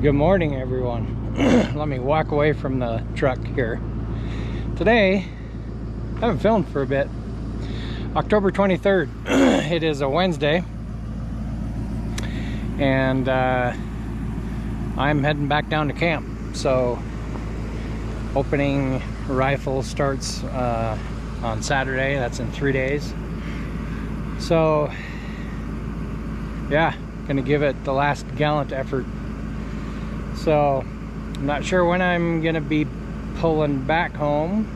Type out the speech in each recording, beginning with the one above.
Good morning, everyone. Let me walk away from the truck here. Today, I haven't filmed for a bit. October 23rd. It is a Wednesday. And I'm heading back down to camp. So, opening rifle starts on Saturday. That's in 3 days. So, yeah, gonna give it the last gallant effort. So I'm not sure when I'm gonna be pulling back home.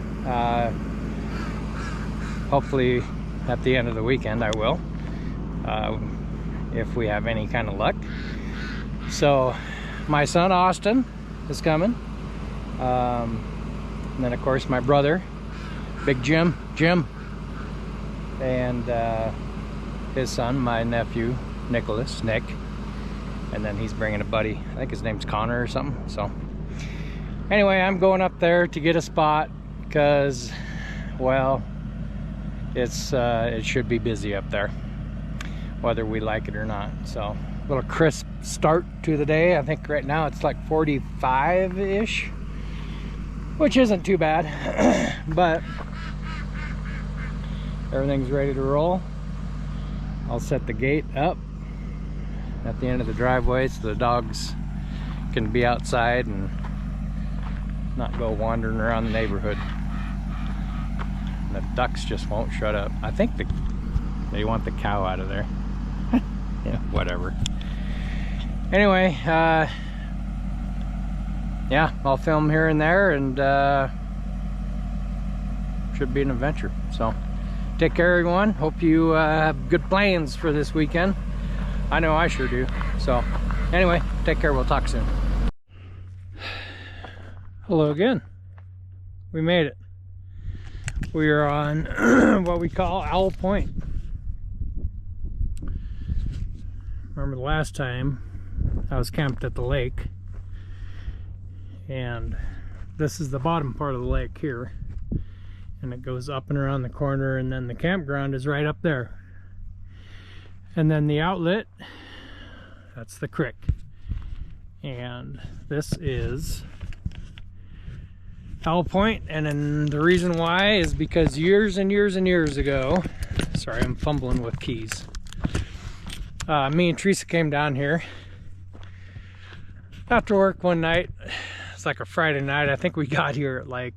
Hopefully at the end of the weekend I will, if we have any kind of luck. So my son Austin is coming, and then of course my brother, Big Jim, and his son, my nephew Nicholas, Nick. And then he's bringing a buddy. I think his name's Connor or something. So anyway, I'm going up there to get a spot because, well, it should be busy up there, whether we like it or not. So a little crisp start to the day. I think right now it's like 45-ish, which isn't too bad. But everything's ready to roll. I'll set the gate up at the end of the driveway so the dogs can be outside and not go wandering around the neighborhood. And the ducks just won't shut up. I think they want the cow out of there. Yeah, whatever. Anyway, yeah, I'll film here and there, and should be an adventure. So take care, everyone. Hope you have good plans for this weekend. I know I sure do. So anyway, take care. We'll talk soon. Hello again. We made it. We are on what we call Owl Point. Remember the last time I was camped at the lake, and this is the bottom part of the lake here, and it goes up and around the corner, and then the campground is right up there. And then the outlet, that's the creek. And this is Owl Point. And then the reason why is because years and years and years ago, sorry, I'm fumbling with keys. Me and Teresa came down here after work one night. It's like a Friday night. I think we got here at like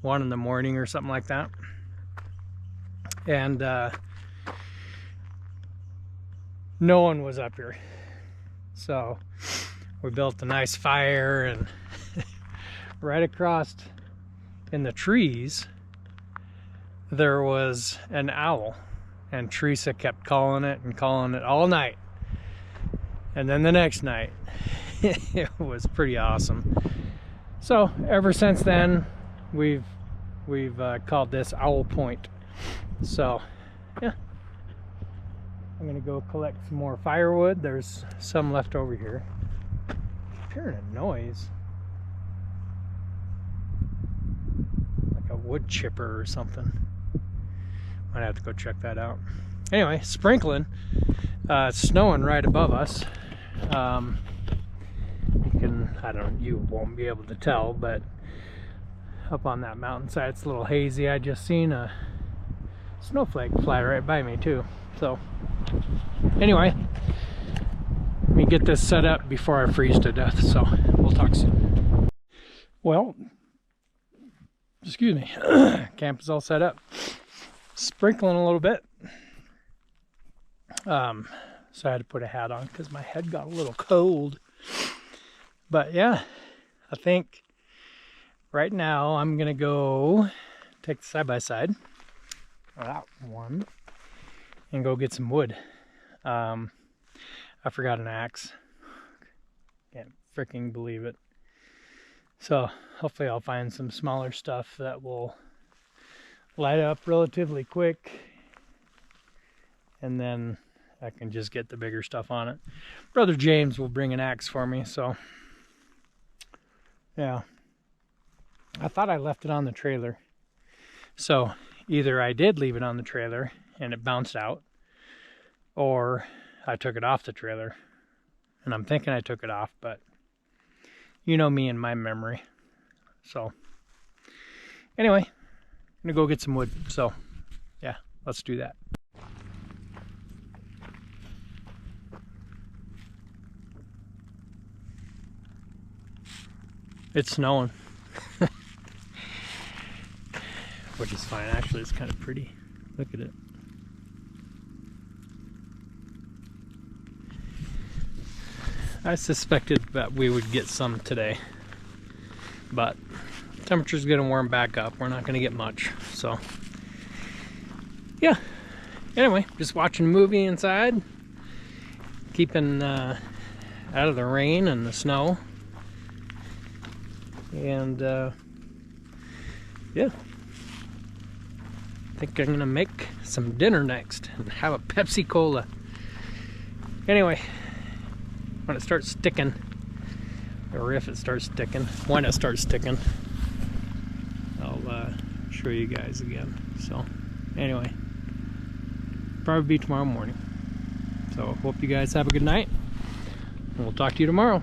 1 in the morning or something like that. And no one was up here, so we built a nice fire, and right across in the trees there was an owl, and Teresa kept calling it all night. And then the next night it was pretty awesome. So ever since then we've called this Owl Point. So yeah, I'm gonna go collect some more firewood. There's some left over here. I'm hearing a noise, like a wood chipper or something. Might have to go check that out. Anyway, sprinkling. It's snowing right above us. You won't be able to tell, but up on that mountainside it's a little hazy. I just seen a snowflake fly right by me too. So anyway, let me get this set up before I freeze to death. So we'll talk soon. Well, excuse me. Camp is all set up. Sprinkling a little bit. So I had to put a hat on because my head got a little cold. But yeah, I think right now I'm gonna go take the side-by-side, that one, and go get some wood. I forgot an axe. Can't freaking believe it. So hopefully I'll find some smaller stuff that will light up relatively quick, and then I can just get the bigger stuff on it. Brother James will bring an axe for me. So yeah, I thought I left it on the trailer. So either I did leave it on the trailer and it bounced out, or I took it off the trailer. And I'm thinking I took it off, but You know me and my memory. So anyway, I'm gonna go get some wood. So yeah, let's do that. It's snowing. Which is fine. Actually, it's kind of pretty. Look at it. I suspected that we would get some today, but temperature's gonna warm back up. We're not gonna get much, so yeah. Anyway, just watching a movie inside, keeping out of the rain and the snow, and yeah. I think I'm gonna make some dinner next and have a Pepsi Cola. Anyway, when it starts sticking, or if it starts sticking, when it starts sticking, I'll show you guys again. So anyway, probably be tomorrow morning. So hope you guys have a good night, and we'll talk to you tomorrow.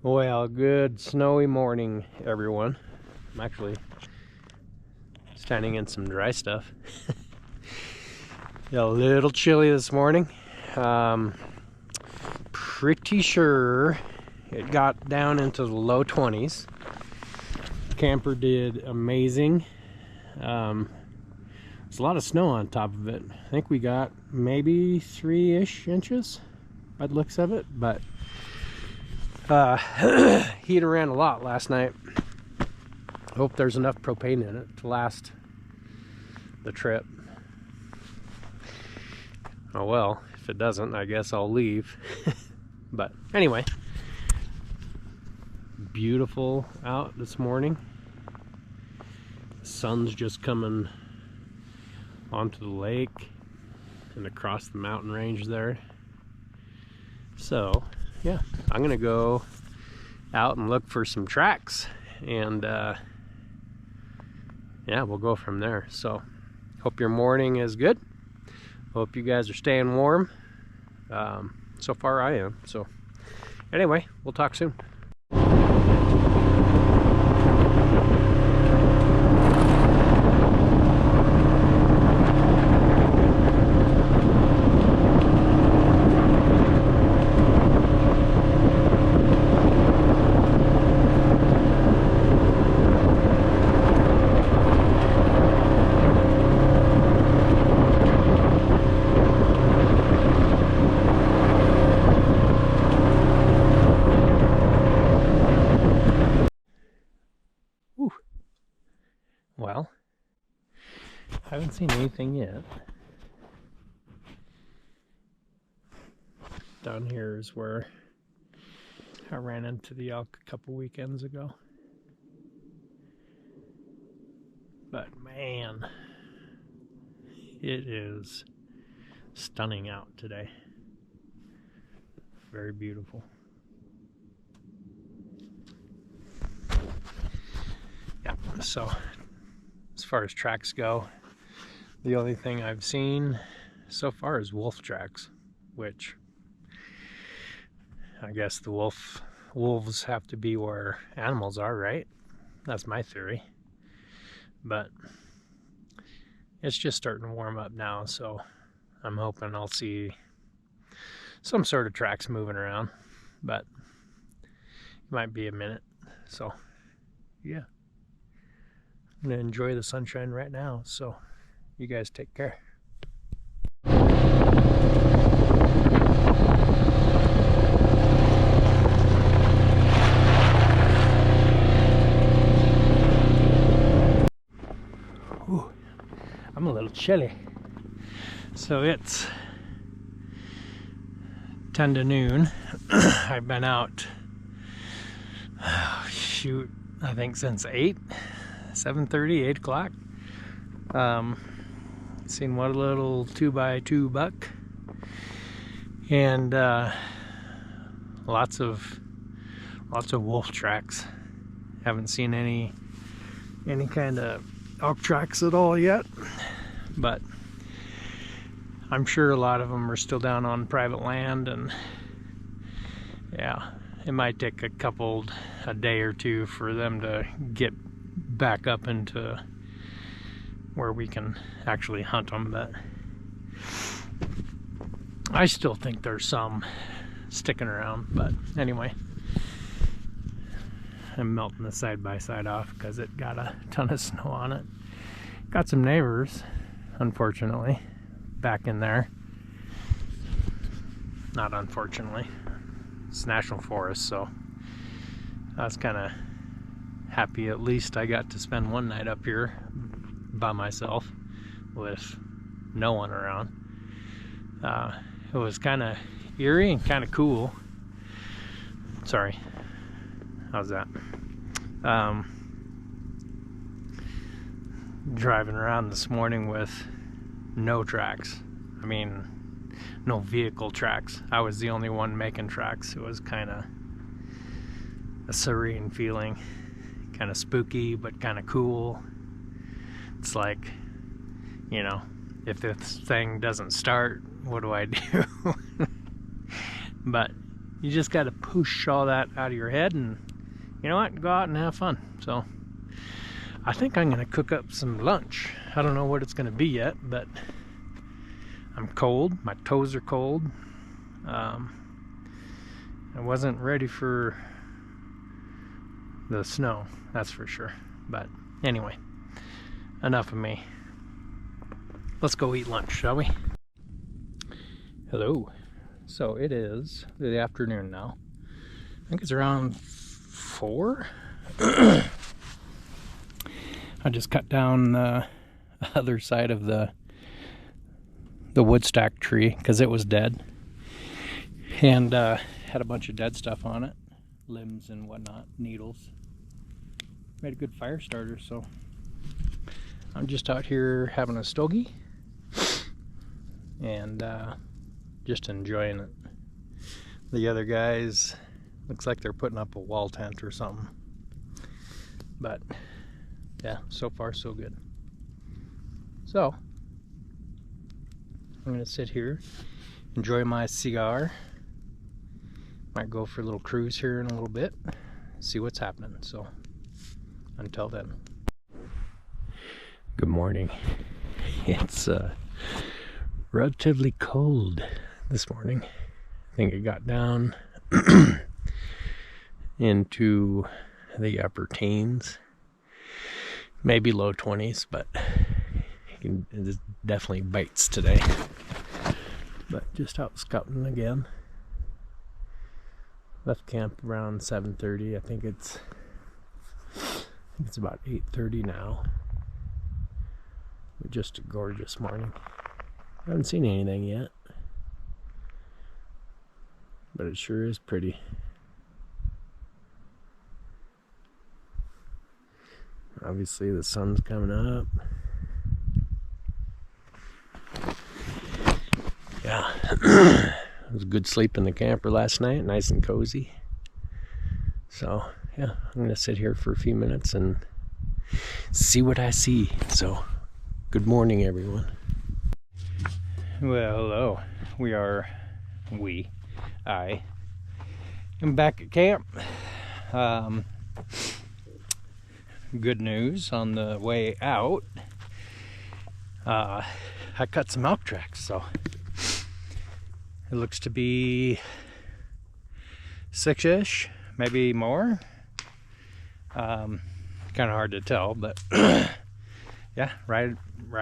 Well, good snowy morning, everyone. I'm actually standing in some dry stuff. A little chilly this morning. Pretty sure it got down into the low 20s. Camper did amazing. There's a lot of snow on top of it. I think we got maybe 3-ish inches by the looks of it, but heat around a lot last night. Hope there's enough propane in it to last the trip. Oh well, if it doesn't, I guess I'll leave. But anyway, beautiful out this morning. The sun's just coming onto the lake and across the mountain range there. So yeah, I'm gonna go out and look for some tracks, and yeah, we'll go from there. So hope your morning is good. Hope you guys are staying warm. So far I am. So anyway, we'll talk soon. Well, I haven't seen anything yet. Down here is where I ran into the elk a couple weekends ago. But man, it is stunning out today. Very beautiful. Yeah, so as far as tracks go, the only thing I've seen so far is wolf tracks, which I guess the wolves have to be where animals are, right? That's my theory. But it's just starting to warm up now, so I'm hoping I'll see some sort of tracks moving around, but it might be a minute. So yeah, I'm gonna enjoy the sunshine right now, so you guys take care. Ooh, I'm a little chilly. So it's 10 to noon. I've been out, shoot, I think since 7:30, 8 o'clock. Seen one little 2x2 buck, and lots of wolf tracks. Haven't seen any kind of elk tracks at all yet, but I'm sure a lot of them are still down on private land, and yeah, it might take a day or two for them to get back up into where we can actually hunt them, but I still think there's some sticking around. But anyway, I'm melting the side-by-side off because it got a ton of snow on it. Got some neighbors, unfortunately, back in there. Not unfortunately, it's national forest, so I was kind of happy at least I got to spend one night up here by myself with no one around. It was kind of eerie and kind of cool. Sorry, how's that? Driving around this morning with no tracks. I mean, no vehicle tracks. I was the only one making tracks. It was kind of a serene feeling, kind of spooky but kind of cool. It's like, you know, if this thing doesn't start, what do I do? But you just got to push all that out of your head and, you know what, go out and have fun. So I think I'm going to cook up some lunch. I don't know what it's going to be yet, but I'm cold. My toes are cold. I wasn't ready for the snow, that's for sure. But anyway, enough of me. Let's go eat lunch, shall we? Hello. So it is the afternoon now. I think it's around 4. I just cut down the other side of the woodstack tree because it was dead, and had a bunch of dead stuff on it, limbs and whatnot, needles. Made a good fire starter, so I'm just out here having a stogie and just enjoying it. The other guys, looks like they're putting up a wall tent or something, but yeah, so far so good. So I'm gonna sit here, enjoy my cigar. Might go for a little cruise here in a little bit, see what's happening. So until then, good morning. It's relatively cold this morning. I think it got down into the upper teens, maybe low 20s, but it definitely bites today. But just out scouting again. Left camp around 7:30. I think it's about 8:30 now. Just a gorgeous morning. I haven't seen anything yet, but it sure is pretty. Obviously the sun's coming up. Yeah. It was a good sleep in the camper last night, nice and cozy. So yeah, I'm gonna sit here for a few minutes and see what I see. So good morning, everyone. Well, hello. I am back at camp. Good news on the way out. I cut some elk tracks, so it looks to be 6-ish, maybe more. Kind of hard to tell, but yeah, right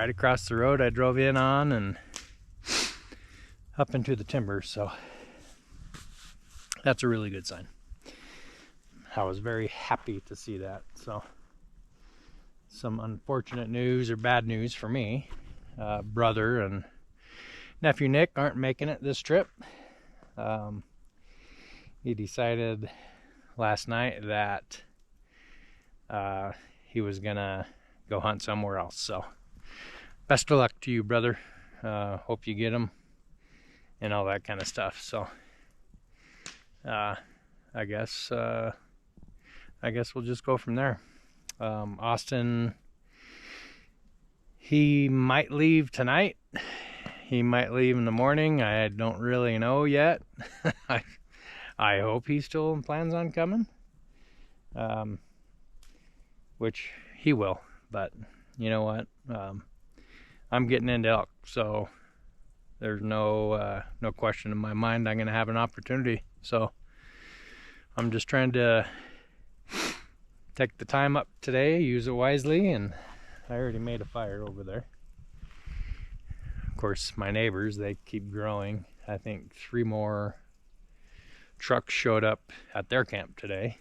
across the road I drove in on and up into the timber, so that's a really good sign. I was very happy to see that. So some unfortunate news, or bad news for me. Brother and nephew Nick aren't making it this trip. He decided last night that he was gonna go hunt somewhere else, so best of luck to you, brother. Hope you get them and all that kind of stuff. So I guess we'll just go from there. Austin, he might leave tonight. He might leave in the morning. I don't really know yet. I hope he still plans on coming, which he will. But you know what? I'm getting into elk, so there's no question in my mind I'm going to have an opportunity. So I'm just trying to take the time up today, use it wisely, and I already made a fire over there. Of course, my neighbors, they keep growing. I think 3 more trucks showed up at their camp today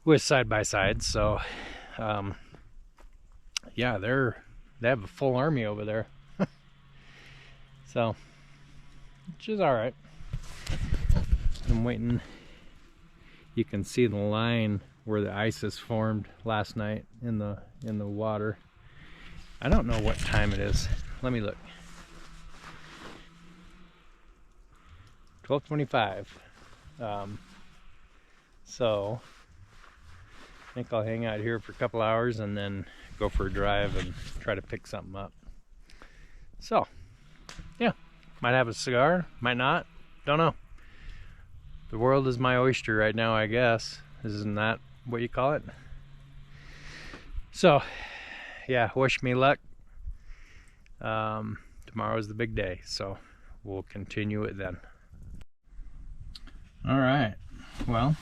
with side-by-sides. So yeah, they have a full army over there. So, which is all right. I'm waiting. You can see the line where the ice is formed last night in the water. I don't know what time it is. Let me look. 12:25. So I think I'll hang out here for a couple hours and then go for a drive and try to pick something up. So yeah, might have a cigar, might not, don't know. The world is my oyster right now, I guess. Isn't that what you call it? So yeah, wish me luck. Tomorrow's the big day, so we'll continue it then. All right, well,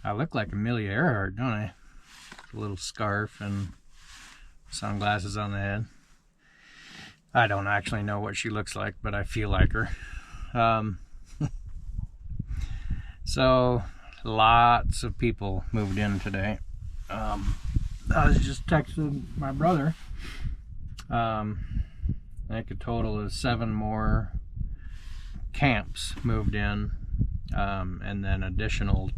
I look like Amelia Earhart, don't I? A little scarf and sunglasses on the head. I don't actually know what she looks like, but I feel like her. So lots of people moved in today. I was just texting my brother. I think a total of 7 more camps moved in, and then additional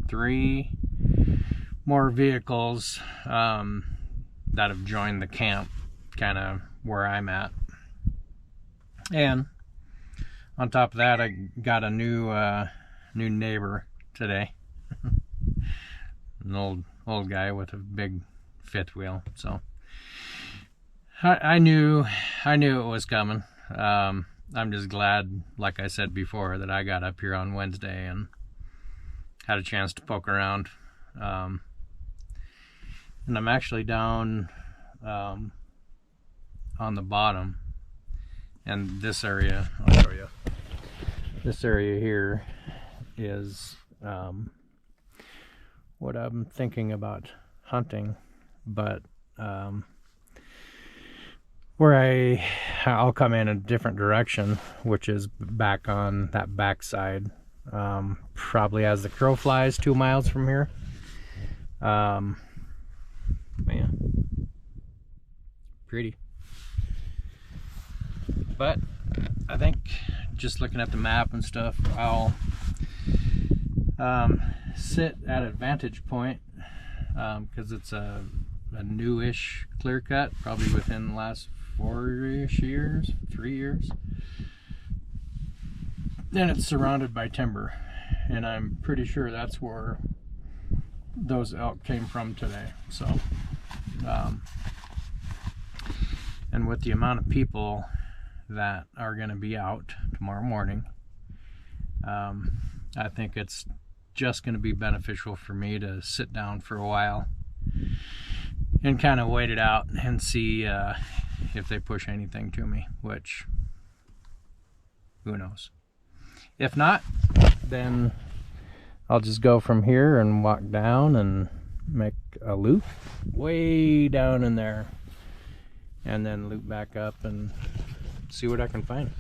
3 more vehicles that have joined the camp, kind of where I'm at. And on top of that, I got a new neighbor today. An old guy with a big 5th wheel. So I knew it was coming. I'm just glad, like I said before, that I got up here on Wednesday and had a chance to poke around. And I'm actually down on the bottom, and this area, I'll show you. This area here is what I'm thinking about hunting, but where I'll come in a different direction, which is back on that backside, probably as the crow flies 2 miles from here. Man, pretty. But I think just looking at the map and stuff, I'll sit at a vantage point, because it's a newish clear cut, probably within the last 4-ish years, 3 years. And it's surrounded by timber, and I'm pretty sure that's where those elk came from today. So and with the amount of people that are going to be out tomorrow morning, I think it's just going to be beneficial for me to sit down for a while and kind of wait it out and see if they push anything to me, which, who knows. If not, then I'll just go from here and walk down and make a loop way down in there, and then loop back up and see what I can find.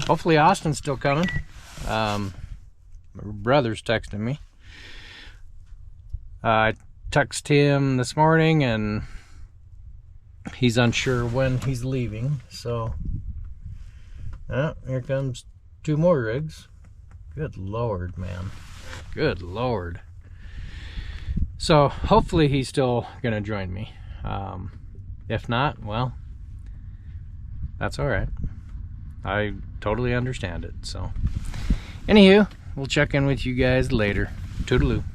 Hopefully Austin's still coming. My brother's texting me. I texted him this morning and he's unsure when he's leaving, so here comes 2 more rigs. Good Lord, man. Good Lord. So hopefully he's still gonna join me. If not, well, that's all right. I totally understand it. So, anywho, we'll check in with you guys later. Toodaloo.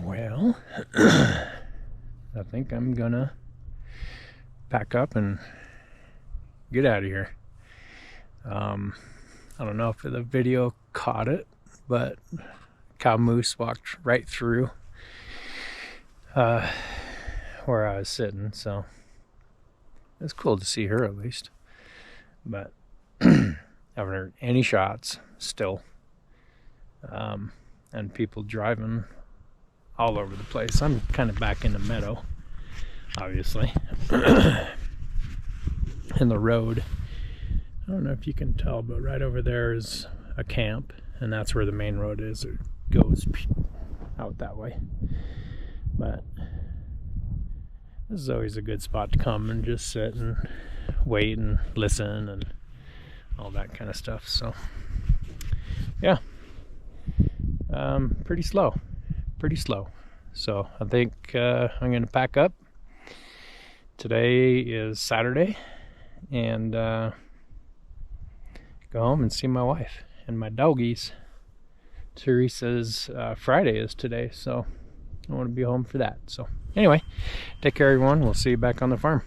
Well, I think I'm gonna pack up and get out of here. I don't know if the video caught it, but cow moose walked right through where I was sitting, so it's cool to see her at least. But haven't heard any shots still, and people driving all over the place. I'm kind of back in the meadow, obviously, in the road. I don't know if you can tell, but right over there is a camp, and that's where the main road is. It goes out that way. But this is always a good spot to come and just sit and wait and listen and all that kind of stuff. So yeah, pretty slow. So I think I'm gonna pack up. Today is Saturday, and go home and see my wife and my doggies. Teresa's Friday is today, so I want to be home for that. So anyway, take care everyone. We'll see you back on the farm.